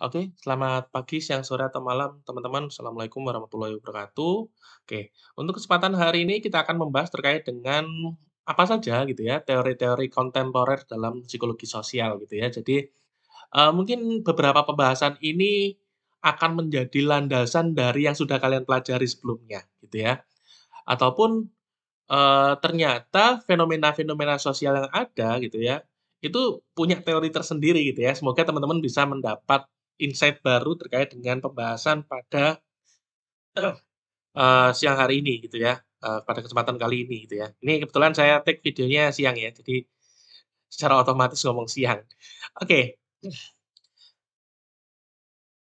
Oke, selamat pagi, siang, sore, atau malam, teman-teman. Assalamualaikum warahmatullahi wabarakatuh. Oke, untuk kesempatan hari ini kita akan membahas terkait dengan apa saja gitu ya, teori-teori kontemporer dalam psikologi sosial gitu ya. Jadi, mungkin beberapa pembahasan ini akan menjadi landasan dari yang sudah kalian pelajari sebelumnya gitu ya. Ataupun, ternyata fenomena-fenomena sosial yang ada gitu ya, itu punya teori tersendiri gitu ya. Semoga teman-teman bisa mendapat insight baru terkait dengan pembahasan pada, siang hari ini gitu ya, pada kesempatan kali ini gitu ya. Ini kebetulan saya take videonya siang ya, jadi secara otomatis ngomong siang. Oke,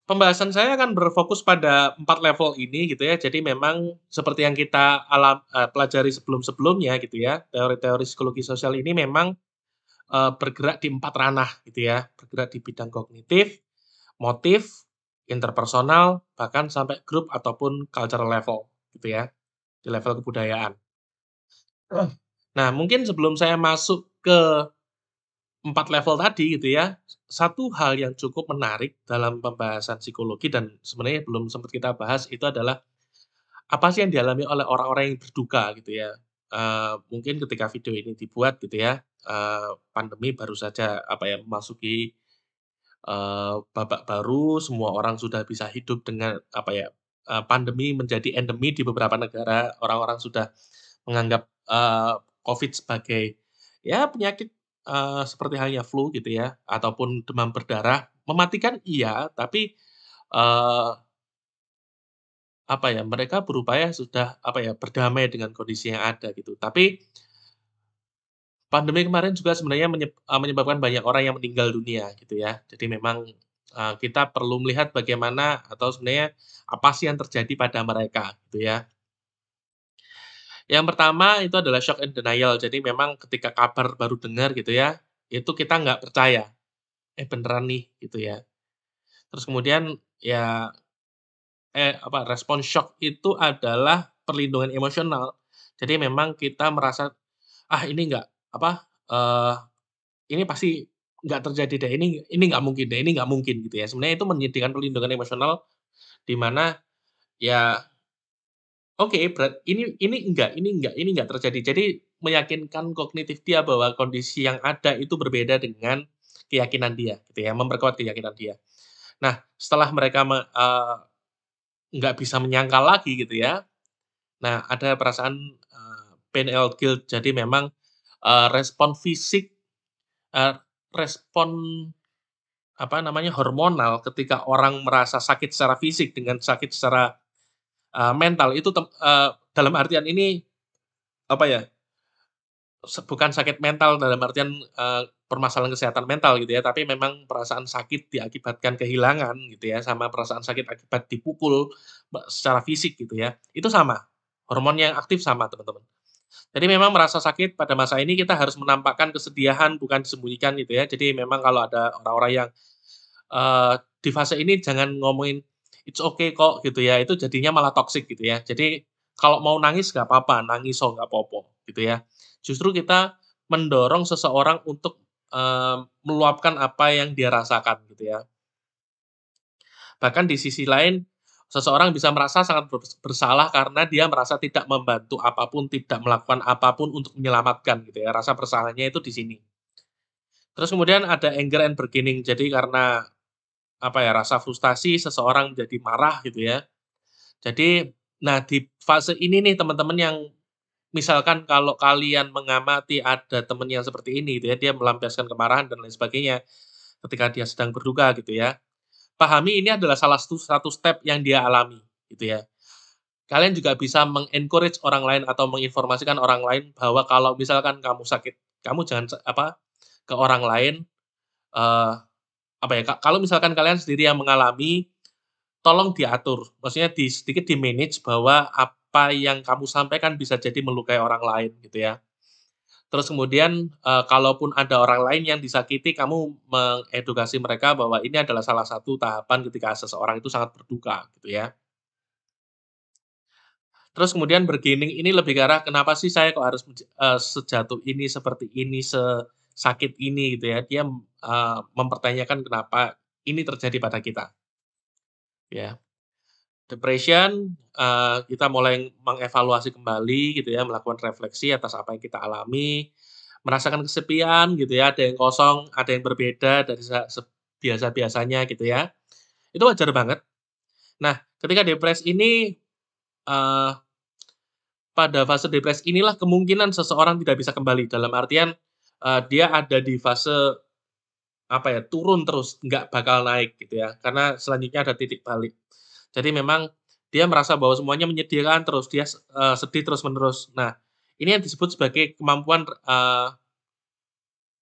pembahasan saya akan berfokus pada 4 level ini gitu ya. Jadi memang seperti yang kita pelajari sebelum-sebelumnya gitu ya, teori-teori psikologi sosial ini memang, bergerak di 4 ranah gitu ya, bergerak di bidang kognitif, motif, interpersonal, bahkan sampai grup ataupun cultural level gitu ya, di level kebudayaan. Nah, mungkin sebelum saya masuk ke 4 level tadi gitu ya, satu hal yang cukup menarik dalam pembahasan psikologi dan sebenarnya belum sempat kita bahas itu adalah, apa sih yang dialami oleh orang-orang yang berduka gitu ya. Mungkin ketika video ini dibuat gitu ya, pandemi baru saja apa ya, memasuki, babak baru, semua orang sudah bisa hidup dengan apa ya, pandemi menjadi endemi di beberapa negara, orang-orang sudah menganggap, Covid sebagai, ya penyakit, seperti halnya flu gitu ya, ataupun demam berdarah, mematikan iya, tapi, eee, apa ya, mereka berupaya sudah, apa ya, berdamai dengan kondisi yang ada gitu. Tapi, pandemi kemarin juga sebenarnya menyebabkan banyak orang yang meninggal dunia gitu ya. Jadi memang, kita perlu melihat bagaimana atau sebenarnya apa sih yang terjadi pada mereka gitu ya. Yang pertama itu adalah shock and denial. Jadi memang ketika kabar baru dengar gitu ya, itu kita nggak percaya, beneran nih gitu ya. Terus kemudian ya, respon syok itu adalah perlindungan emosional. Jadi memang kita merasa, "Ah ini nggak apa, ini pasti nggak terjadi deh, ini nggak mungkin deh, ini nggak mungkin," gitu ya. Sebenarnya itu menyediakan perlindungan emosional di mana ya, oke, ini enggak terjadi. Jadi, meyakinkan kognitif dia bahwa kondisi yang ada itu berbeda dengan keyakinan dia, gitu ya, memperkuat keyakinan dia. Nah, setelah mereka nggak bisa menyangkal lagi gitu ya, nah ada perasaan, pain or guilt. Jadi memang, respon fisik, eee, respon, apa namanya, hormonal ketika orang merasa sakit secara fisik dengan sakit secara, mental itu dalam artian ini, apa ya, bukan sakit mental dalam artian, permasalahan kesehatan mental gitu ya, tapi memang perasaan sakit diakibatkan kehilangan gitu ya, sama perasaan sakit akibat dipukul secara fisik gitu ya, itu sama, hormon yang aktif sama teman-teman. Jadi memang merasa sakit pada masa ini kita harus menampakkan kesedihan bukan disembunyikan gitu ya. Jadi memang kalau ada orang-orang yang, di fase ini jangan ngomongin, "It's okay kok," gitu ya, itu jadinya malah toxic gitu ya. Jadi kalau mau nangis nggak apa-apa, nangis so nggak apa-apa gitu ya. Justru kita mendorong seseorang untuk, meluapkan apa yang dia rasakan gitu ya. Bahkan di sisi lain, seseorang bisa merasa sangat bersalah karena dia merasa tidak membantu apapun, tidak melakukan apapun untuk menyelamatkan gitu ya, rasa bersalahnya itu di sini. Terus kemudian ada anger and bargaining, jadi karena, apa ya, rasa frustasi seseorang jadi marah gitu ya. Jadi, nah di fase ini nih teman-teman yang misalkan kalau kalian mengamati ada teman yang seperti ini gitu ya, dia melampiaskan kemarahan dan lain sebagainya, ketika dia sedang berduka gitu ya. Pahami ini adalah salah satu step yang dia alami, gitu ya. Kalian juga bisa meng-encourage orang lain atau menginformasikan orang lain bahwa kalau misalkan kamu sakit, kamu jangan ke orang lain, eee, apa ya, kalau misalkan kalian sendiri yang mengalami, tolong diatur. Maksudnya sedikit di-manage bahwa apa yang kamu sampaikan bisa jadi melukai orang lain, gitu ya. Terus kemudian, kalaupun ada orang lain yang disakiti, kamu mengedukasi mereka bahwa ini adalah salah satu tahapan ketika seseorang itu sangat berduka, gitu ya. Terus kemudian bargaining ini lebih ke arah, "Kenapa sih saya kok harus sejatuh ini, seperti ini, sesakit ini?" Gitu ya. Dia, mempertanyakan kenapa. ini terjadi pada kita, ya. Depression, kita mulai mengevaluasi kembali gitu ya, melakukan refleksi atas apa yang kita alami, merasakan kesepian gitu ya, ada yang kosong, ada yang berbeda dari biasa-biasanya gitu ya. Itu wajar banget. Nah, ketika depresi ini, eee, pada fase depresi inilah kemungkinan seseorang tidak bisa kembali, dalam artian, dia ada di fase, apa ya, turun terus, nggak bakal naik gitu ya, karena selanjutnya ada titik balik. Jadi memang dia merasa bahwa semuanya menyedihkan terus, dia sedih terus-menerus. Nah, ini yang disebut sebagai kemampuan,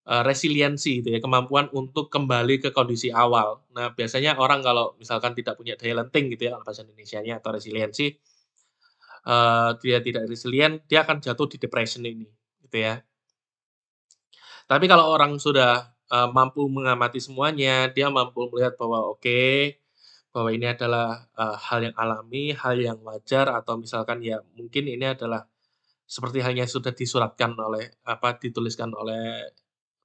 resiliensi gitu ya, kemampuan untuk kembali ke kondisi awal. Nah, biasanya orang kalau misalkan tidak punya daya lenting gitu ya, kalau bahasa Indonesianya atau resiliensi, dia tidak resilient, dia akan jatuh di depression ini, gitu ya. Tapi kalau orang sudah, mampu mengamati semuanya, dia mampu melihat bahwa oke, bahwa ini adalah, hal yang alami, hal yang wajar, atau misalkan ya mungkin ini adalah seperti halnya sudah disuratkan oleh apa, dituliskan oleh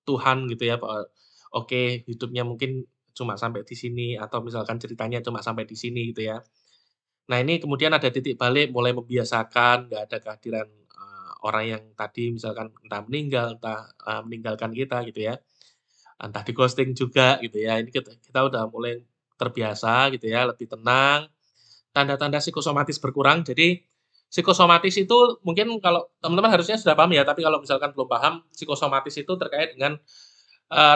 Tuhan gitu ya, bahwa oke, hidupnya mungkin cuma sampai di sini, atau misalkan ceritanya cuma sampai di sini gitu ya. Nah, ini kemudian ada titik balik, mulai membiasakan nggak ada kehadiran, orang yang tadi misalkan entah meninggal, entah, meninggalkan kita gitu ya, entah di-ghosting juga gitu ya. Ini kita kita udah mulai terbiasa gitu ya, lebih tenang, tanda-tanda psikosomatis berkurang. Jadi, psikosomatis itu mungkin kalau teman-teman harusnya sudah paham ya, tapi kalau misalkan belum paham, psikosomatis itu terkait dengan,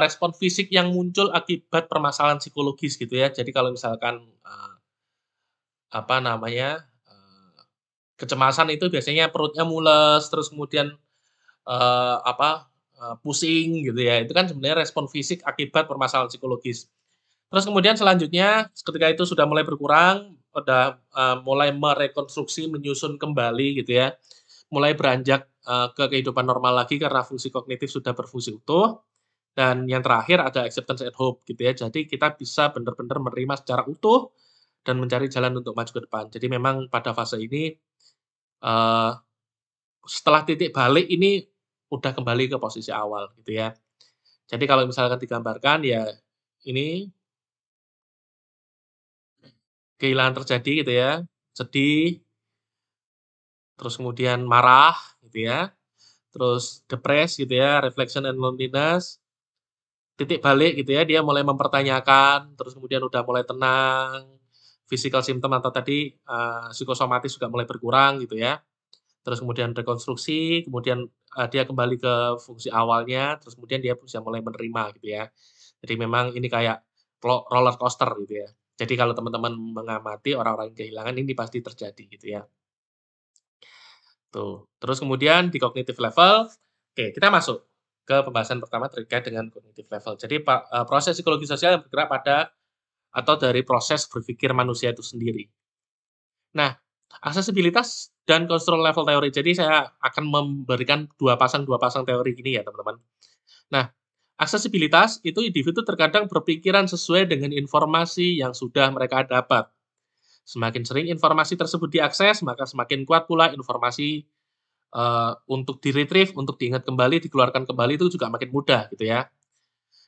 respon fisik yang muncul akibat permasalahan psikologis gitu ya. Jadi kalau misalkan, apa namanya, kecemasan itu biasanya perutnya mules, terus kemudian, apa, pusing gitu ya, itu kan sebenarnya respon fisik akibat permasalahan psikologis. Terus kemudian selanjutnya ketika itu sudah mulai berkurang, udah, mulai merekonstruksi, menyusun kembali gitu ya, mulai beranjak, ke kehidupan normal lagi karena fungsi kognitif sudah berfungsi utuh, dan yang terakhir ada acceptance and hope gitu ya. Jadi kita bisa benar-benar menerima secara utuh dan mencari jalan untuk maju ke depan. Jadi memang pada fase ini, eee setelah titik balik ini udah kembali ke posisi awal gitu ya. Jadi kalau misalkan digambarkan ya ini kehilangan terjadi gitu ya, sedih, terus kemudian marah gitu ya, terus gitu ya, reflection and loneliness, titik balik gitu ya, dia mulai mempertanyakan, terus kemudian udah mulai tenang, physical symptom atau tadi, psikosomatis juga mulai berkurang gitu ya. Terus kemudian rekonstruksi, kemudian, dia kembali ke fungsi awalnya, terus kemudian dia bisa mulai menerima gitu ya. Jadi memang ini kayak roller coaster gitu ya. Jadi kalau teman-teman mengamati orang-orang yang kehilangan ini pasti terjadi gitu ya, tuh. Terus kemudian di cognitive level, oke kita masuk ke pembahasan pertama terkait dengan cognitive level. Jadi proses psikologi sosial yang bergerak pada atau dari proses berpikir manusia itu sendiri. Nah, aksesibilitas dan control level teori. Jadi saya akan memberikan dua pasang teori gini ya, teman-teman. Nah, aksesibilitas itu individu terkadang berpikiran sesuai dengan informasi yang sudah mereka dapat. Semakin sering informasi tersebut diakses, maka semakin kuat pula informasi, untuk di-retrieve, untuk diingat kembali, dikeluarkan kembali itu juga makin mudah gitu ya.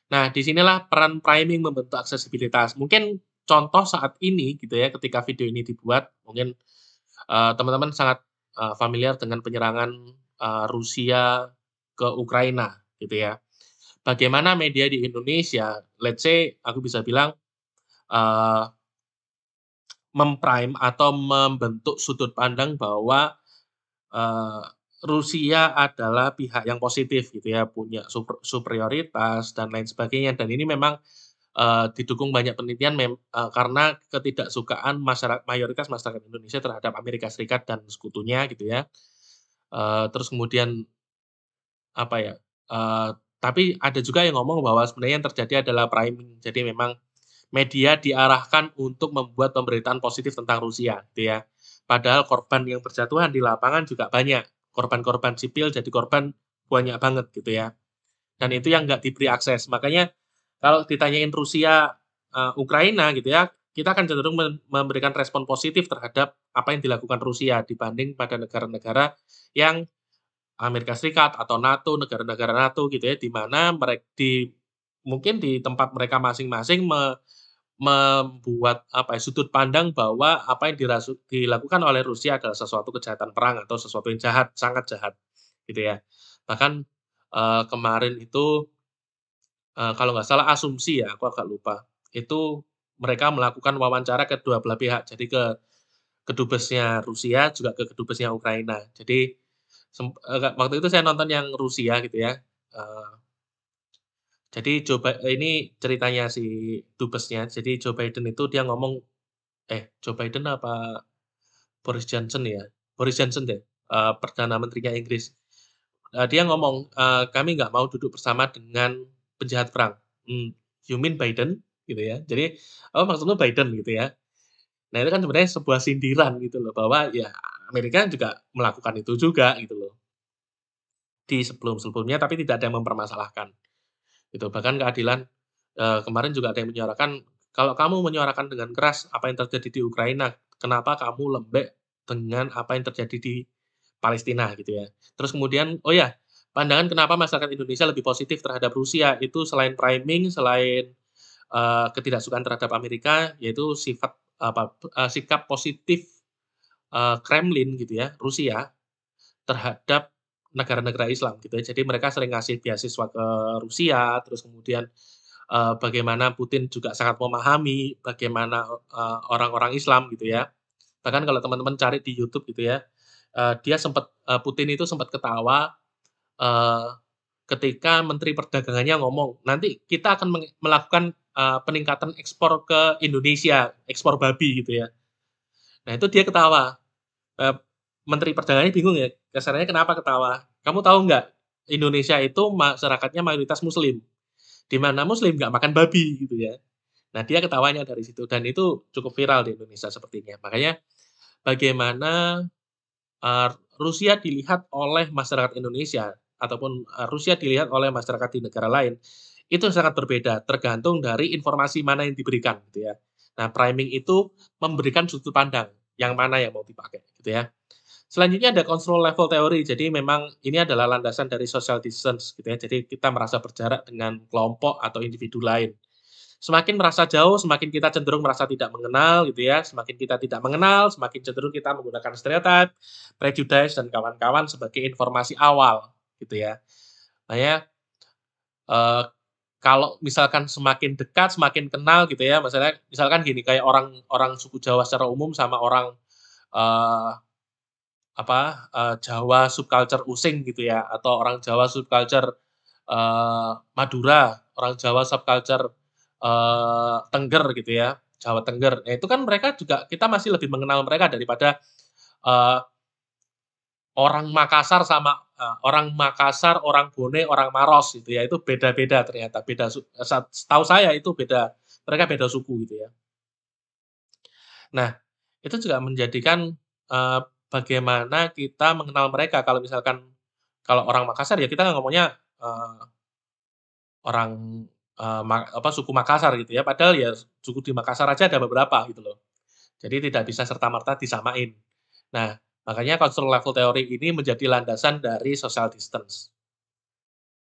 Nah, di sinilah peran priming membentuk aksesibilitas. Mungkin contoh saat ini gitu ya, ketika video ini dibuat, mungkin teman-teman sangat, familiar dengan penyerangan, Rusia ke Ukraina gitu ya. Bagaimana media di Indonesia, let's say aku bisa bilang, eee, atau membentuk sudut pandang bahwa, eee, Rusia adalah pihak yang positif gitu ya, punya superioritas dan lain sebagainya, dan ini memang, didukung banyak penelitian karena ketidaksukaan mayoritas masyarakat Indonesia terhadap Amerika Serikat dan sekutunya gitu ya. Terus kemudian apa ya, tapi ada juga yang ngomong bahwa sebenarnya yang terjadi adalah priming. Jadi memang media diarahkan untuk membuat pemberitaan positif tentang Rusia gitu ya. Padahal korban yang berjatuhan di lapangan juga banyak. Korban-korban sipil jadi korban banyak banget gitu ya. Dan itu yang nggak diberi akses. Makanya kalau ditanyain Rusia, Ukraina gitu ya, kita akan cenderung memberikan respon positif terhadap apa yang dilakukan Rusia dibanding pada negara-negara yang Amerika Serikat atau NATO, negara-negara NATO gitu ya, di mana mungkin di tempat mereka masing-masing membuat, apa ya, sudut pandang bahwa apa yang dilakukan oleh Rusia adalah sesuatu kejahatan perang atau sesuatu yang jahat, sangat jahat, gitu ya. Bahkan, kemarin itu, kalau nggak salah asumsi ya, aku agak lupa, itu mereka melakukan wawancara ke dua belah pihak. Jadi ke dubesnya Rusia, juga ke kedubesnya Ukraina. Jadi waktu itu saya nonton yang Rusia gitu ya, eee, jadi ini ceritanya si dubesnya, jadi Joe Biden itu dia ngomong Joe Biden apa Boris Johnson ya? Boris Johnson deh, perdana menterinya Inggris. Dia ngomong, "Kami nggak mau duduk bersama dengan penjahat perang." "You mean Biden?" Gitu ya. Jadi, "Oh maksudnya Biden?" Gitu ya. Nah itu kan sebenarnya sebuah sindiran gitu loh, bahwa ya Amerika juga melakukan itu juga gitu loh, di sebelum-sebelumnya tapi tidak ada yang mempermasalahkan, gitu. Bahkan keadilan, kemarin juga ada yang menyuarakan, "Kalau kamu menyuarakan dengan keras apa yang terjadi di Ukraina, kenapa kamu lembek dengan apa yang terjadi di Palestina?" Gitu ya. Terus kemudian, oh ya, pandangan kenapa masyarakat Indonesia lebih positif terhadap Rusia itu selain priming, selain, ketidaksukaan terhadap Amerika, yaitu sikap positif, Kremlin gitu ya, Rusia terhadap negara-negara Islam gitu ya. Jadi mereka sering ngasih beasiswa ke Rusia, terus kemudian, bagaimana Putin juga sangat memahami bagaimana, orang-orang Islam gitu ya. Bahkan kalau teman-teman cari di YouTube gitu ya, dia sempat Putin itu sempat ketawa, eee, ketika menteri perdagangannya ngomong, "Nanti kita akan melakukan, peningkatan ekspor ke Indonesia, ekspor babi," gitu ya. Nah itu dia ketawa. Eee, Menteri Perdagangannya bingung ya, kasarnya kenapa ketawa, "Kamu tahu nggak, Indonesia itu masyarakatnya mayoritas muslim, di mana muslim nggak makan babi," gitu ya. Nah, dia ketawanya dari situ dan itu cukup viral di Indonesia sepertinya. Makanya bagaimana, eee, Rusia dilihat oleh masyarakat Indonesia ataupun, Rusia dilihat oleh masyarakat di negara lain, itu sangat berbeda tergantung dari informasi mana yang diberikan gitu ya. Nah, priming itu memberikan sudut pandang, yang mana yang mau dipakai gitu ya. Selanjutnya ada control level teori. Jadi memang ini adalah landasan dari social distance gitu ya. Jadi kita merasa berjarak dengan kelompok atau individu lain. Semakin merasa jauh, semakin kita cenderung merasa tidak mengenal gitu ya. Semakin kita tidak mengenal, semakin cenderung kita menggunakan stereotype, prejudice, dan kawan-kawan sebagai informasi awal gitu ya. Makanya, eee, kalau misalkan semakin dekat, semakin kenal gitu ya, misalkan gini, kayak orang orang suku Jawa secara umum sama orang, eee Jawa subculture Using gitu ya, atau orang Jawa subculture, Madura, orang Jawa subculture, Tengger gitu ya, Jawa Tengger. Nah itu kan mereka juga kita masih lebih mengenal mereka daripada, eee, orang Makassar sama, orang Makassar, orang Bone, orang Maros gitu ya, itu beda-beda ternyata, beda setahu saya itu beda, mereka beda suku gitu ya. Nah, itu juga menjadikan, bagaimana kita mengenal mereka. Kalau orang Makassar ya kita ngomongnya, orang, suku Makassar gitu ya, padahal ya suku di Makassar aja ada beberapa gitu loh. Jadi tidak bisa serta-merta disamain. Nah, makanya cultural level theory ini menjadi landasan dari social distance,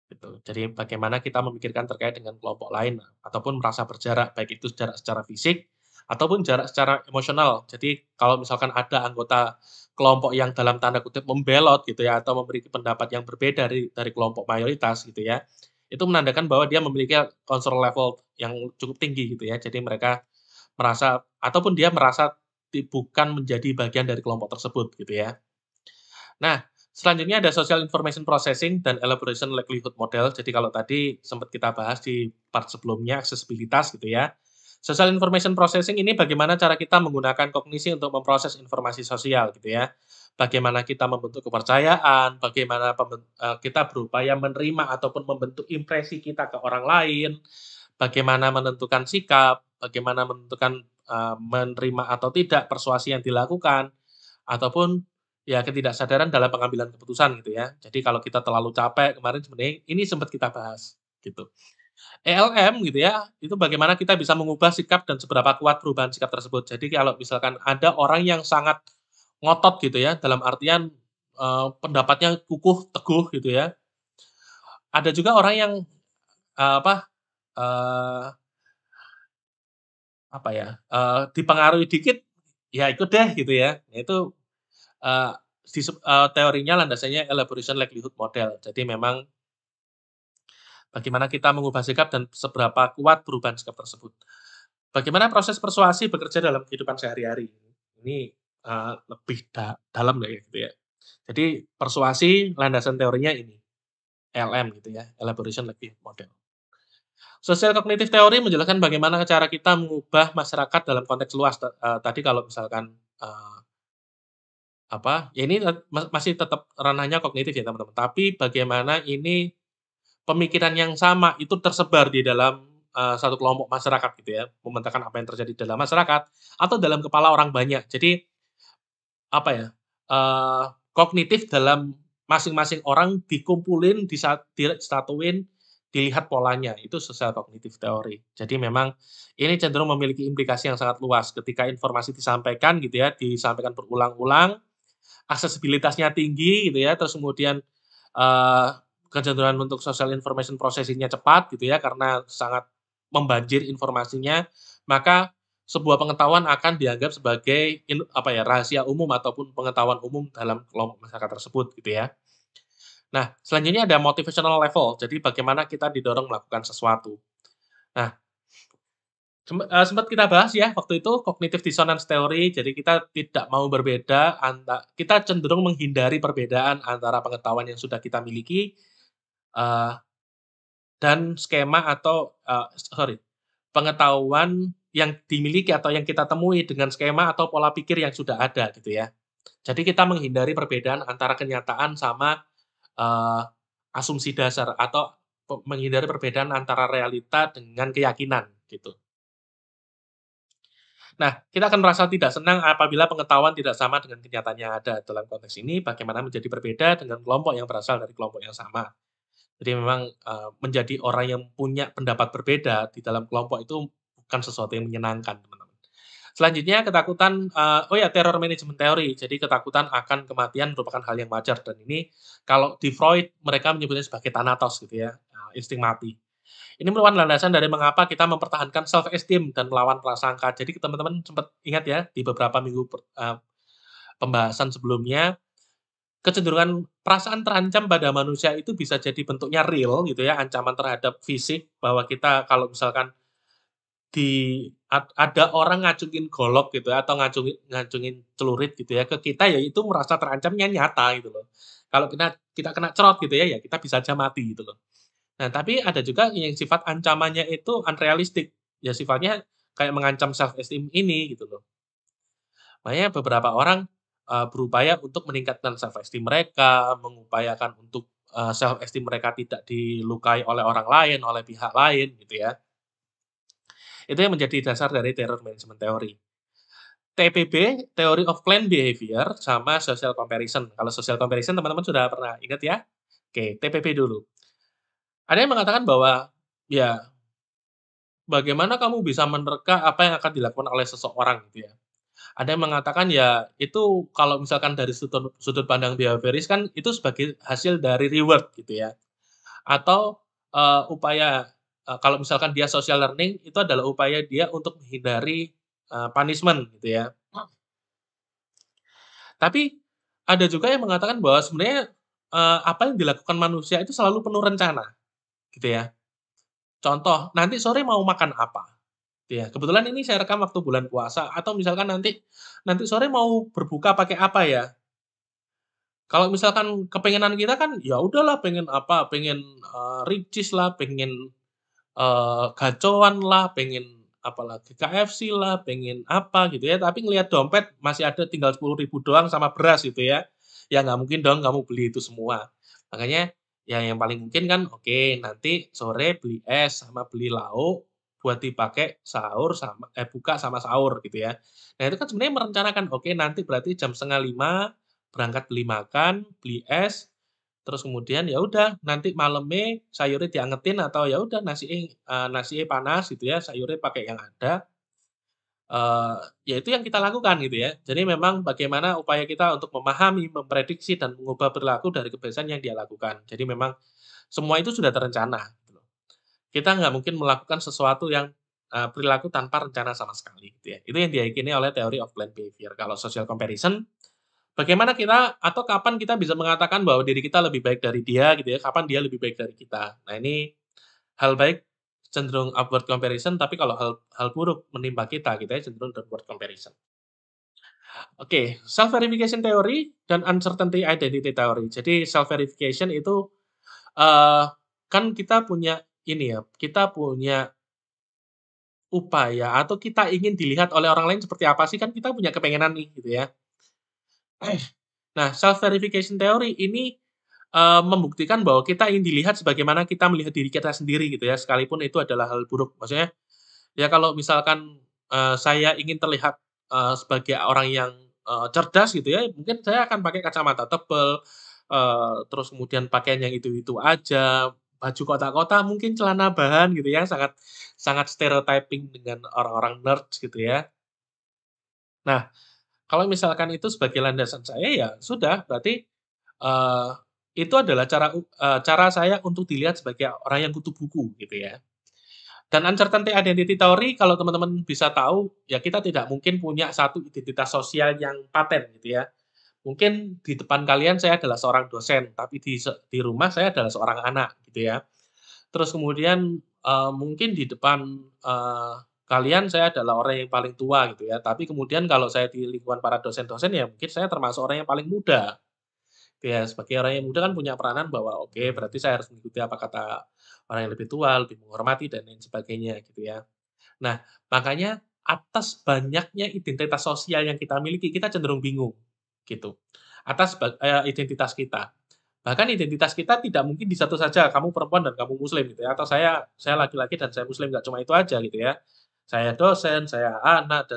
gitu. Jadi bagaimana kita memikirkan terkait dengan kelompok lain, ataupun merasa berjarak, baik itu jarak secara fisik, ataupun jarak secara emosional. Jadi kalau misalkan ada anggota kelompok yang dalam tanda kutip "membelot" gitu ya, atau memiliki pendapat yang berbeda dari kelompok mayoritas gitu ya, itu menandakan bahwa dia memiliki cultural level yang cukup tinggi gitu ya. Jadi mereka merasa ataupun dia merasa bukan menjadi bagian dari kelompok tersebut gitu ya. Nah, selanjutnya ada social information processing dan elaboration likelihood model. Jadi kalau tadi sempat kita bahas di part sebelumnya aksesibilitas gitu ya. Social information processing ini bagaimana cara kita menggunakan kognisi untuk memproses informasi sosial gitu ya. Bagaimana kita membentuk kepercayaan, bagaimana kita berupaya menerima ataupun membentuk impresi kita ke orang lain, bagaimana menentukan sikap, bagaimana menentukan, menerima atau tidak persuasi yang dilakukan, ataupun ya ketidaksadaran dalam pengambilan keputusan gitu ya. Jadi kalau kita terlalu capek kemarin sebenarnya ini sempat kita bahas, gitu. ELM gitu ya, itu bagaimana kita bisa mengubah sikap dan seberapa kuat perubahan sikap tersebut. Jadi kalau misalkan ada orang yang sangat ngotot gitu ya, dalam artian, pendapatnya kukuh, teguh gitu ya. Ada juga orang yang, eee, apa, eee apa ya, dipengaruhi dikit, ya ikut deh gitu ya. Nah itu, eee, teorinya landasannya elaboration likelihood model. Jadi memang bagaimana kita mengubah sikap dan seberapa kuat perubahan sikap tersebut. Bagaimana proses persuasi bekerja dalam kehidupan sehari-hari. Ini, lebih dalam lah ya gitu ya. Jadi persuasi landasan teorinya ini, LM gitu ya, elaboration likelihood model. Sosial cognitive theory menjelaskan bagaimana cara kita mengubah masyarakat dalam konteks luas. Tadi kalau misalkan, ya ini masih tetap ranahnya kognitif ya teman-teman, tapi bagaimana ini pemikiran yang sama itu tersebar di dalam, satu kelompok masyarakat gitu ya, memetakan apa yang terjadi dalam masyarakat atau dalam kepala orang banyak. Jadi, apa ya, kognitif dalam masing-masing orang dikumpulin, disatuin, dilihat polanya, itu sosial cognitive theory. Jadi memang ini cenderung memiliki implikasi yang sangat luas ketika informasi disampaikan gitu ya, disampaikan berulang-ulang, aksesibilitasnya tinggi gitu ya, terus kemudian, eee, kecenderungan untuk social information processing-nya cepat gitu ya, karena sangat membanjir informasinya, maka sebuah pengetahuan akan dianggap sebagai rahasia umum ataupun pengetahuan umum dalam kelompok masyarakat tersebut gitu ya. Nah, selanjutnya ada motivational level, jadi bagaimana kita didorong melakukan sesuatu. Nah, sempet kita bahas ya waktu itu cognitive dissonance theory, jadi kita tidak mau berbeda kita cenderung menghindari perbedaan antara pengetahuan yang sudah kita miliki, eee, dan skema atau, pengetahuan yang dimiliki atau yang kita temui dengan skema atau pola pikir yang sudah ada gitu ya. Jadi kita menghindari perbedaan antara kenyataan sama, eee, asumsi dasar atau menghindari perbedaan antara realita dengan keyakinan gitu. Nah, kita akan merasa tidak senang apabila pengetahuan tidak sama dengan kenyataan yang ada. Dalam konteks ini, bagaimana menjadi berbeda dengan kelompok yang berasal dari kelompok yang sama. Jadi memang, menjadi orang yang punya pendapat berbeda di dalam kelompok itu bukan sesuatu yang menyenangkan, teman-teman. Selanjutnya ketakutan, terror management theory. Jadi ketakutan akan kematian merupakan hal yang wajar dan ini kalau di Freud mereka menyebutnya sebagai thanatos gitu ya, insting mati. Ini merupakan landasan dari mengapa kita mempertahankan self esteem dan melawan prasangka. Jadi teman-teman sempat ingat ya di beberapa minggu pembahasan sebelumnya, kecenderungan perasaan terancam pada manusia itu bisa jadi bentuknya real gitu ya, ancaman terhadap fisik bahwa kita kalau misalkan ada orang ngacungin golok gitu ya, atau ngacungin celurit gitu ya ke kita, ya itu merasa terancamnya nyata gitu loh. Kalau kita kita kena cerot gitu ya, ya kita bisa aja mati gitu loh. Nah, tapi ada juga yang sifat ancamannya itu unrealistic, ya sifatnya kayak mengancam self esteem ini gitu loh. Makanya beberapa orang, berupaya untuk meningkatkan self esteem mereka, mengupayakan untuk, self esteem mereka tidak dilukai oleh orang lain, oleh pihak lain gitu ya. Itu yang menjadi dasar dari terror management theory. TPB, Theory of Planned Behavior, sama social comparison. Kalau social comparison teman-teman sudah pernah ingat ya? Oke, TPB dulu. Ada yang mengatakan bahwa, ya bagaimana kamu bisa menerka apa yang akan dilakukan oleh seseorang gitu ya. Ada yang mengatakan ya itu kalau misalkan dari sudut sudut pandang behavioris kan itu sebagai hasil dari reward gitu ya. Atau, upaya, kalau misalkan dia social learning itu adalah upaya dia untuk menghindari, punishment gitu ya. Tapi ada juga yang mengatakan bahwa sebenarnya, apa yang dilakukan manusia itu selalu penuh rencana gitu ya. Contoh, nanti sore mau makan apa? Gitu ya. Kebetulan ini saya rekam waktu bulan puasa atau misalkan nanti nanti sore mau berbuka pakai apa ya? Kalau misalkan kepengenan kita kan, ya udahlah pengen apa, pengen, ricis lah, pengen, gacoan lah, pengen apalagi KFC lah, pengen apa gitu ya, tapi ngelihat dompet masih ada tinggal 10.000 doang sama beras gitu ya. Ya nggak mungkin dong kamu beli itu semua. Makanya, ya yang paling mungkin kan, oke nanti sore beli es sama beli lauk buat dipakai sahur buka sama sahur gitu ya. Nah itu kan sebenarnya merencanakan, oke nanti berarti jam 4:30 berangkat beli makan, beli es, terus kemudian ya udah nanti malemnya sayurnya diangetin atau ya udah nasinya panas gitu ya, sayurnya pakai yang ada, ya itu yang kita lakukan gitu ya. Jadi memang bagaimana upaya kita untuk memahami, memprediksi, dan mengubah perilaku dari kebiasaan yang dia lakukan. Jadi memang semua itu sudah terencana gitu loh. Kita nggak mungkin melakukan sesuatu yang, perilaku tanpa rencana sama sekali gitu ya. Itu yang diyakini oleh teori of planned behavior. Kalau social comparison, bagaimana kita atau kapan kita bisa mengatakan bahwa diri kita lebih baik dari dia gitu ya, kapan dia lebih baik dari kita. Nah ini hal baik cenderung upward comparison, tapi kalau hal hal buruk menimpa kita ya cenderung downward comparison. Oke, self verification theory dan uncertainty identity theory. Jadi self verification itu, eee, kan kita punya ini ya, kita punya upaya atau kita ingin dilihat oleh orang lain seperti apa sih, kan kita punya kepengenan nih gitu ya. Nah, self verification theory ini, membuktikan bahwa kita ingin dilihat sebagaimana kita melihat diri kita sendiri gitu ya, sekalipun itu adalah hal buruk. Maksudnya, ya kalau misalkan, saya ingin terlihat, sebagai orang yang, cerdas gitu ya, mungkin saya akan pakai kacamata tebel, terus kemudian pakaian yang itu-itu aja, baju kotak-kotak, mungkin celana bahan gitu ya, sangat sangat stereotyping dengan orang-orang nerds gitu ya. Nah, kalau misalkan itu sebagai landasan saya, ya sudah, berarti, eee, itu adalah cara saya untuk dilihat sebagai orang yang kutu buku gitu ya. Dan uncertainty identity theory kalau teman-teman bisa tahu, ya kita tidak mungkin punya satu identitas sosial yang paten gitu ya. Mungkin di depan kalian saya adalah seorang dosen, tapi di rumah saya adalah seorang anak gitu ya. Terus kemudian, mungkin di depan, kalian saya adalah orang yang paling tua gitu ya, tapi kemudian kalau saya di lingkungan para dosen-dosen ya mungkin saya termasuk orang yang paling muda. Ya, sebagai orang yang muda kan punya peranan bahwa, oke, berarti saya harus mengikuti apa kata orang yang lebih tua, lebih menghormati dan lain sebagainya gitu ya. Nah, makanya atas banyaknya identitas sosial yang kita miliki, kita cenderung bingung gitu, identitas kita. Bahkan identitas kita tidak mungkin di satu saja, kamu perempuan dan kamu muslim gitu ya, atau saya laki-laki dan saya muslim, nggak cuma itu aja gitu ya. Saya dosen, saya anak,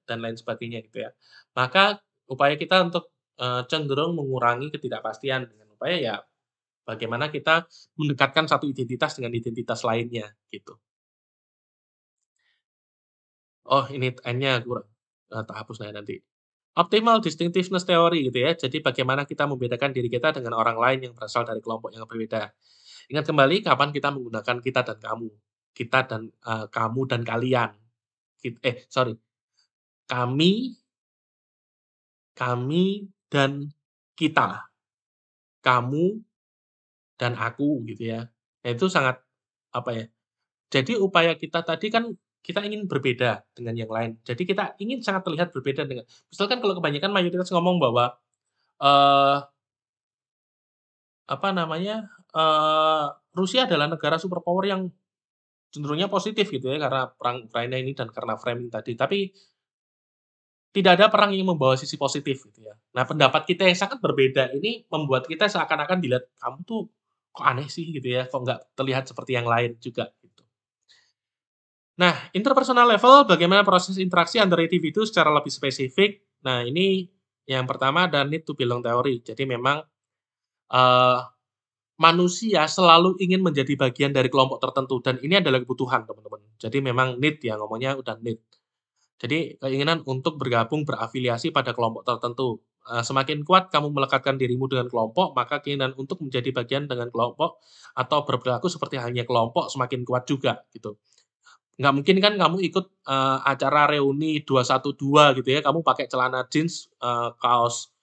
dan lain sebagainya gitu ya. Maka upaya kita untuk, cenderung mengurangi ketidakpastian dengan upaya ya bagaimana kita mendekatkan satu identitas dengan identitas lainnya gitu. Oh ini N-nya kurang, tak hapus lah nanti. Optimal distinctiveness theory gitu ya, jadi bagaimana kita membedakan diri kita dengan orang lain yang berasal dari kelompok yang berbeda. Ingat kembali kapan kita menggunakan kita dan kamu. Kita dan, kamu dan kalian. Sorry, kami, kami dan kita. Kamu dan aku gitu ya. Nah itu sangat, apa ya, jadi upaya kita tadi kan kita ingin berbeda dengan yang lain. Jadi kita ingin sangat terlihat berbeda dengan misalkan kalau kebanyakan mayoritas ngomong bahwa, eee, apa namanya, Rusia adalah negara superpower yang cenderungnya positif gitu ya karena perang Ukraina ini dan karena framing tadi. Tapi tidak ada perang yang membawa sisi positif gitu ya. Nah, pendapat kita yang sangat berbeda ini membuat kita seakan-akan dilihat, "Kamu tuh kok aneh sih?" gitu ya, "Kok nggak terlihat seperti yang lain juga?" Gitu. Nah, interpersonal level bagaimana proses interaksi antar individu secara lebih spesifik. Nah, ini yang pertama ada need to belong teori. Jadi memang, eee, manusia selalu ingin menjadi bagian dari kelompok tertentu dan ini adalah kebutuhan, teman-teman. Jadi memang need ya, ngomongnya udah need. Jadi keinginan untuk bergabung, berafiliasi pada kelompok tertentu. Semakin kuat kamu melekatkan dirimu dengan kelompok, maka keinginan untuk menjadi bagian dengan kelompok atau berperilaku seperti halnya kelompok semakin kuat juga, gitu. Nggak mungkin kan kamu ikut, acara reuni 212 gitu ya, kamu pakai celana jeans, kaos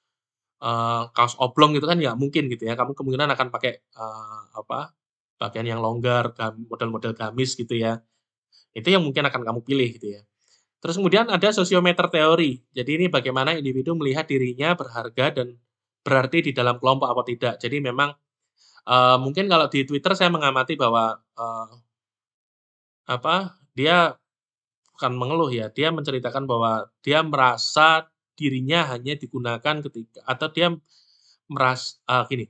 oblong gitu kan nggak mungkin gitu ya, kamu kemungkinan akan pakai, apa, pakaian yang longgar, model-model gamis gitu ya. Itu yang mungkin akan kamu pilih gitu ya. Terus kemudian ada sosiometer teori. Jadi ini bagaimana individu melihat dirinya berharga dan berarti di dalam kelompok apa tidak. Jadi memang, mungkin kalau di Twitter saya mengamati bahwa, dia bukan mengeluh ya, dia menceritakan bahwa dia merasa dirinya hanya digunakan ketika atau dia gini,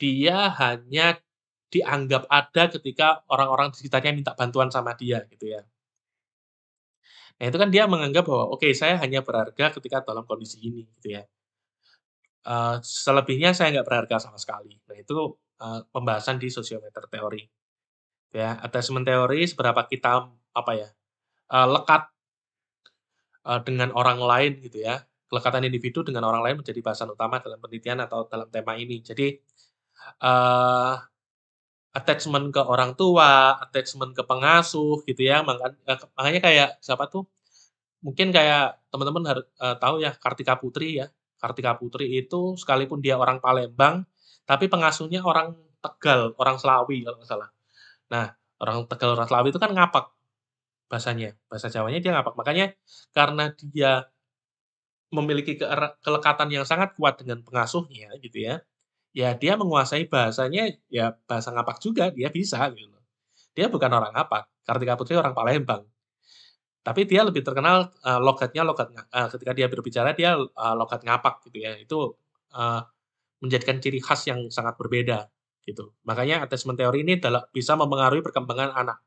dia hanya dianggap ada ketika orang-orang di sekitarnya minta bantuan sama dia gitu ya. Nah itu kan dia menganggap bahwa, "Oke, saya hanya berharga ketika dalam kondisi ini," gitu ya. Selebihnya saya nggak berharga sama sekali. Nah itu, pembahasan di sosiometer teori, ya. Attachment teori seberapa kita, apa ya, lekat, dengan orang lain gitu ya. Kelekatan individu dengan orang lain menjadi bahasan utama dalam penelitian atau dalam tema ini. Jadi, eee attachment ke orang tua, attachment ke pengasuh gitu ya, makanya kayak siapa tuh, mungkin kayak teman-teman tahu ya Kartika Putri ya. Kartika Putri itu sekalipun dia orang Palembang, tapi pengasuhnya orang Tegal, orang Slawi kalau nggak salah. Nah, orang Tegal, orang Slawi itu kan ngapak bahasanya, bahasa Jawanya dia ngapak. Makanya karena dia memiliki kelekatan yang sangat kuat dengan pengasuhnya gitu ya, ya dia menguasai bahasanya, ya bahasa ngapak juga dia bisa gitu loh. Dia bukan orang ngapak, Kartika Putri orang Palembang, tapi dia lebih terkenal, logatnya ketika dia berbicara dia, logat ngapak gitu ya. Itu, eee, menjadikan ciri khas yang sangat berbeda gitu. Makanya attachment theory ini bisa mempengaruhi perkembangan anak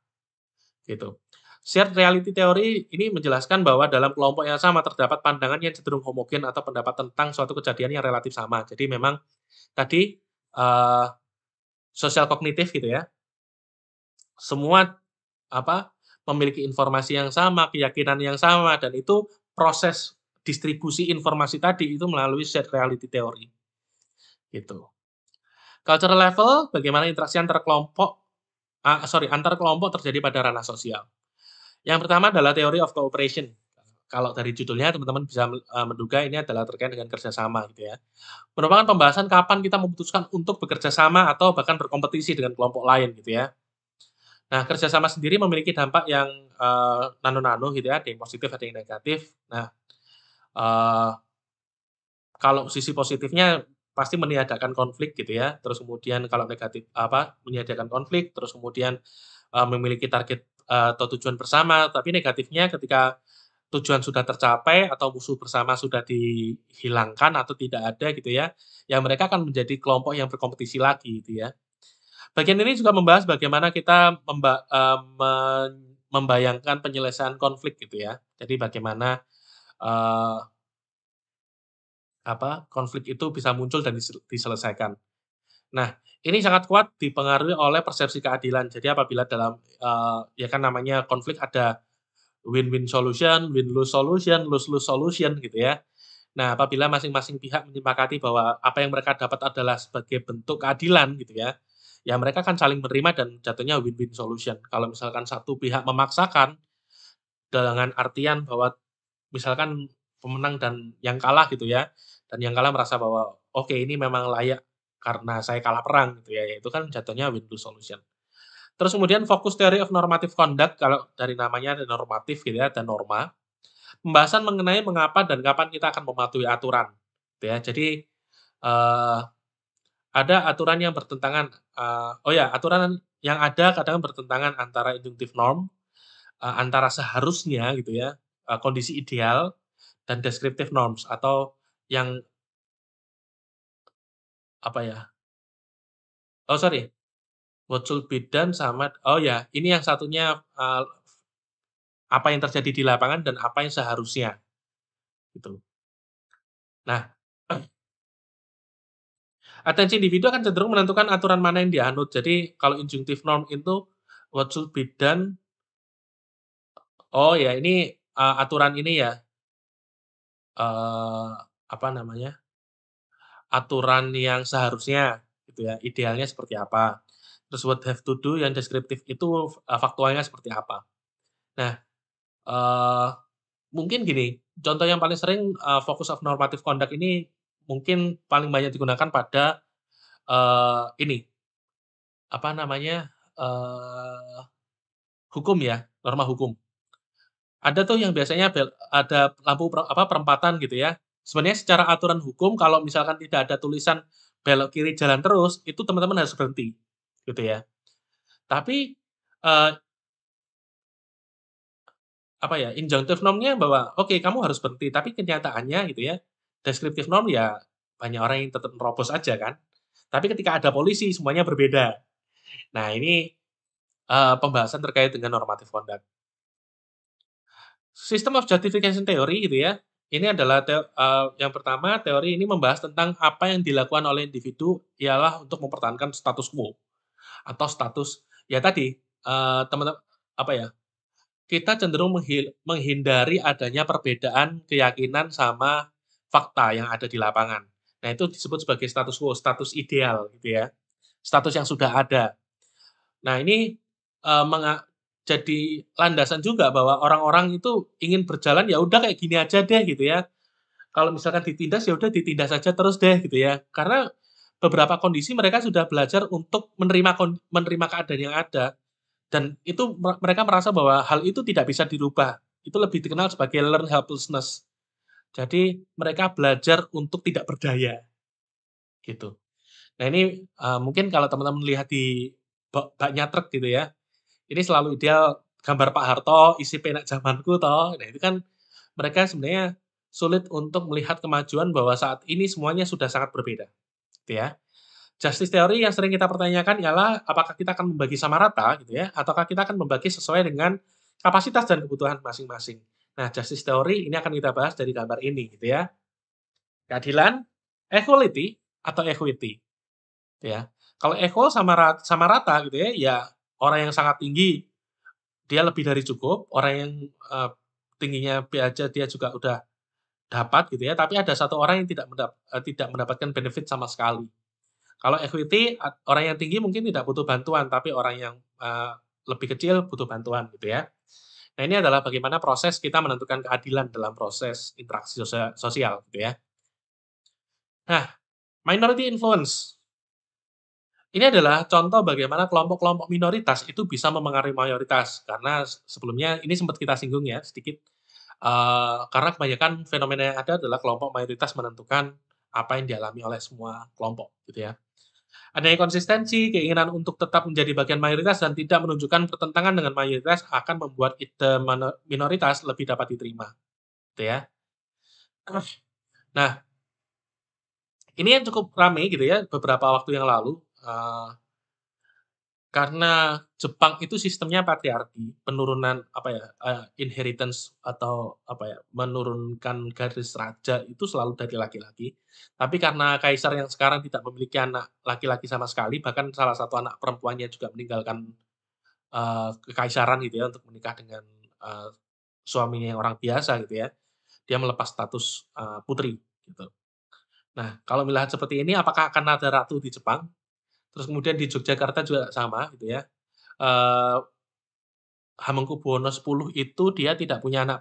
gitu. Shared reality theory ini menjelaskan bahwa dalam kelompok yang sama terdapat pandangan yang cenderung homogen atau pendapat tentang suatu kejadian yang relatif sama. Jadi memang tadi, sosial kognitif gitu ya, semua apa, memiliki informasi yang sama, keyakinan yang sama, dan itu proses distribusi informasi tadi itu melalui shared reality theory, gitu. Cultural level, bagaimana interaksi antar kelompok terjadi pada ranah sosial. Yang pertama adalah theory of cooperation. Kalau dari judulnya teman-teman bisa menduga ini adalah terkait dengan kerjasama gitu ya. Merupakan pembahasan kapan kita memutuskan untuk bekerja sama atau bahkan berkompetisi dengan kelompok lain gitu ya. Nah, kerjasama sendiri memiliki dampak yang, nano-nano gitu ya, ada yang positif, ada yang negatif. Nah, eee, kalau sisi positifnya pasti meniadakan konflik gitu ya, terus kemudian kalau negatif meniadakan konflik, terus kemudian, memiliki target, atau tujuan bersama, tapi negatifnya ketika tujuan sudah tercapai atau musuh bersama sudah dihilangkan atau tidak ada gitu ya, ya mereka akan menjadi kelompok yang berkompetisi lagi gitu ya. Bagian ini juga membahas bagaimana kita membayangkan penyelesaian konflik gitu ya. Jadi bagaimana, eee, konflik itu bisa muncul dan diselesaikan. Nah, ini sangat kuat dipengaruhi oleh persepsi keadilan. Jadi apabila dalam, ya kan namanya konflik ada win-win solution, win-lose solution, lose-lose solution gitu ya. Nah, apabila masing-masing pihak menyepakati bahwa apa yang mereka dapat adalah sebagai bentuk keadilan gitu ya, ya mereka akan saling menerima dan jatuhnya win-win solution. Kalau misalkan satu pihak memaksakan, dengan artian bahwa misalkan pemenang dan yang kalah gitu ya, dan yang kalah merasa bahwa, "Oke, ini memang layak karena saya kalah perang," gitu ya, ya itu kan jatuhnya win-lose solution. Terus kemudian fokus theory of normative conduct, kalau dari namanya ada normatif gitu ya, dan norma. Pembahasan mengenai mengapa dan kapan kita akan mematuhi aturan, gitu ya. Jadi, eee, ada aturan yang bertentangan, aturan yang ada kadang bertentangan antara inductive norm, antara seharusnya gitu ya, kondisi ideal dan descriptive norms atau yang apa ya, oh sorry, what should be done sama ini yang satunya, apa yang terjadi di lapangan dan apa yang seharusnya, gitu. Nah, atensi individu akan cenderung menentukan aturan mana yang dianut. Jadi kalau injunctive norm itu what should be done, oh ya ini, aturan ini ya, apa namanya, aturan yang seharusnya gitu ya, idealnya seperti apa. Terus what have to do yang deskriptif itu, faktualnya seperti apa. Nah, eee, mungkin gini, contoh yang paling sering, focus of normative conduct ini mungkin paling banyak digunakan pada, ini, apa namanya, hukum ya, norma hukum. Ada tuh yang biasanya ada lampu perempatan gitu ya. Sebenarnya secara aturan hukum kalau misalkan tidak ada tulisan belok kiri jalan terus, itu teman-teman harus berhenti, gitu ya. Tapi, eee, injunctive norm-nya bahwa, "Oke, kamu harus berhenti," tapi kenyataannya gitu ya, descriptive norm ya banyak orang yang tetap nerobos aja kan. Tapi ketika ada polisi semuanya berbeda. Nah ini, pembahasan terkait dengan normative conduct. System of justification theory gitu ya, ini adalah yang pertama teori ini membahas tentang apa yang dilakukan oleh individu ialah untuk mempertahankan status quo atau status ya tadi, teman-teman apa ya, kita cenderung menghindari adanya perbedaan keyakinan sama fakta yang ada di lapangan. Nah itu disebut sebagai status quo, status ideal gitu ya, status yang sudah ada. Nah ini, jadi landasan juga bahwa orang-orang itu ingin berjalan, ya udah kayak gini aja deh gitu ya. Kalau misalkan ditindas, ya udah ditindas saja terus deh gitu ya. Karena beberapa kondisi mereka sudah belajar untuk menerima keadaan yang ada, dan itu mereka merasa bahwa hal itu tidak bisa dirubah. Itu lebih dikenal sebagai learned helplessness. Jadi mereka belajar untuk tidak berdaya, gitu. Nah ini, mungkin kalau teman-teman lihat di baknya truk gitu ya, ini selalu ideal gambar Pak Harto, isi penak zamanku toh. Nah itu kan mereka sebenarnya sulit untuk melihat kemajuan bahwa saat ini semuanya sudah sangat berbeda, gitu ya. Justice theory yang sering kita pertanyakan ialah apakah kita akan membagi sama rata gitu ya, ataukah kita akan membagi sesuai dengan kapasitas dan kebutuhan masing-masing. Nah, justice theory ini akan kita bahas dari gambar ini gitu ya. Keadilan, equality, atau equity, gitu ya. Kalau equal sama rata gitu ya, ya orang yang sangat tinggi dia lebih dari cukup, orang yang, tingginya B aja dia juga udah dapat gitu ya, tapi ada satu orang yang tidak mendapatkan benefit sama sekali. Kalau equity, orang yang tinggi mungkin tidak butuh bantuan, tapi orang yang, lebih kecil butuh bantuan gitu ya. Nah ini adalah bagaimana proses kita menentukan keadilan dalam proses interaksi sosial gitu ya. Nah, minority influence. Ini adalah contoh bagaimana kelompok-kelompok minoritas itu bisa memengaruhi mayoritas, karena sebelumnya ini sempat kita singgung ya sedikit, karena kebanyakan fenomena yang ada adalah kelompok mayoritas menentukan apa yang dialami oleh semua kelompok, gitu ya. Adanya konsistensi, keinginan untuk tetap menjadi bagian mayoritas dan tidak menunjukkan pertentangan dengan mayoritas akan membuat ide minoritas lebih dapat diterima, gitu ya. Nah, ini yang cukup ramai gitu ya beberapa waktu yang lalu, karena Jepang itu sistemnya patriarki, penurunan apa ya, inheritance atau apa ya, menurunkan garis raja itu selalu dari laki-laki. Tapi karena kaisar yang sekarang tidak memiliki anak laki-laki sama sekali, bahkan salah satu anak perempuannya juga meninggalkan, kekaisaran gitu ya untuk menikah dengan, eee, suaminya yang orang biasa gitu ya. Dia melepas status, putri gitu. Nah, kalau melihat seperti ini apakah akan ada ratu di Jepang? Terus kemudian di Yogyakarta juga sama gitu ya. Eee, Hamengkubuwono X itu dia tidak punya anak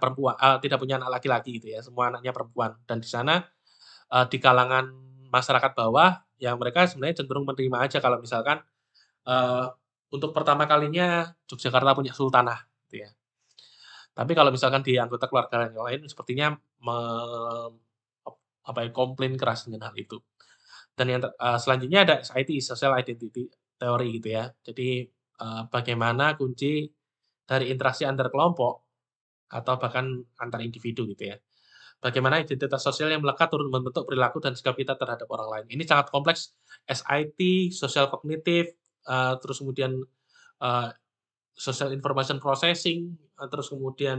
laki-laki gitu ya, semua anaknya perempuan. Dan di sana, di kalangan masyarakat bawah, ya mereka sebenarnya cenderung menerima aja kalau misalkan, eee, untuk pertama kalinya Yogyakarta punya sultanah gitu ya. Tapi kalau misalkan di anggota keluarga yang lain sepertinya me ep apa ya, komplain keras dengan hal itu. Dan yang selanjutnya ada SIT, Social Identity Theory gitu ya. Jadi, bagaimana kunci dari interaksi antar kelompok atau bahkan antar individu gitu ya. Bagaimana identitas sosial yang melekat turut membentuk perilaku dan sikap kita terhadap orang lain. Ini sangat kompleks, SIT, Social Cognitive, terus kemudian, eee, Social Information Processing, terus kemudian,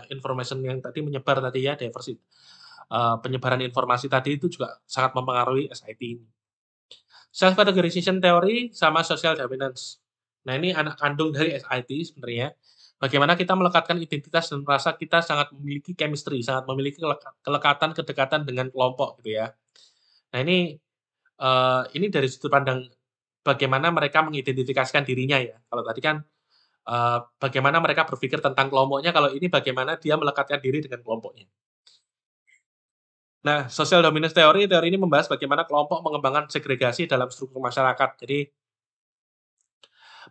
information yang tadi menyebar tadi ya, penyebaran informasi tadi itu juga sangat mempengaruhi SIT ini. Self categorization theory sama social dominance. Nah, ini anak kandung dari SIT sebenarnya. Bagaimana kita melekatkan identitas dan merasa kita sangat memiliki chemistry, sangat memiliki kelekatan, kedekatan dengan kelompok gitu ya. Nah, ini dari sudut pandang bagaimana mereka mengidentifikasikan dirinya ya. Kalau tadi kan, bagaimana mereka berpikir tentang kelompoknya, kalau ini bagaimana dia melekatkan diri dengan kelompoknya. Nah, social dominance teori ini membahas bagaimana kelompok mengembangkan segregasi dalam struktur masyarakat. Jadi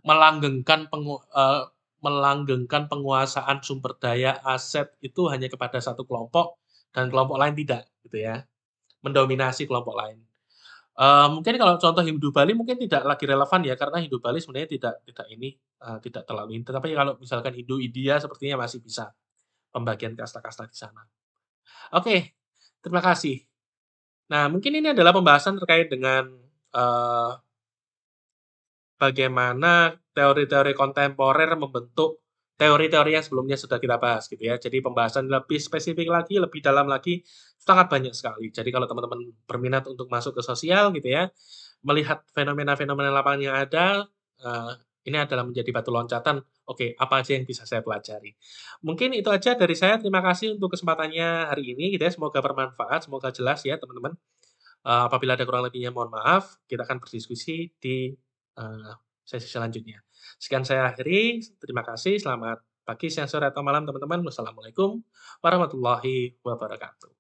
Melanggengkan melanggengkan penguasaan sumber daya aset itu hanya kepada satu kelompok dan kelompok lain tidak, gitu ya, mendominasi kelompok lain. Mungkin kalau contoh Hindu Bali mungkin tidak lagi relevan ya, karena Hindu Bali sebenarnya tidak ini, tidak terlalu ini. Tetapi kalau misalkan Hindu India sepertinya masih bisa pembagian kasta-kasta di sana. Oke, terima kasih. Nah, mungkin ini adalah pembahasan terkait dengan, eee bagaimana teori-teori kontemporer membentuk teori-teori yang sebelumnya sudah kita bahas gitu ya. Jadi pembahasan lebih spesifik lagi, lebih dalam lagi, sangat banyak sekali. Jadi kalau teman-teman berminat untuk masuk ke sosial gitu ya, melihat fenomena-fenomena lapangan yang ada, ini adalah menjadi batu loncatan, oke apa aja yang bisa saya pelajari. Mungkin itu aja dari saya, terima kasih untuk kesempatannya hari ini gitu ya, semoga bermanfaat, semoga jelas ya teman-teman. Apabila ada kurang lebihnya mohon maaf, kita akan berdiskusi di, eee, sesi selanjutnya. Sekian saya akhiri, terima kasih, selamat pagi, siang, sore, atau malam teman-teman. Wassalamualaikum warahmatullahi wabarakatuh.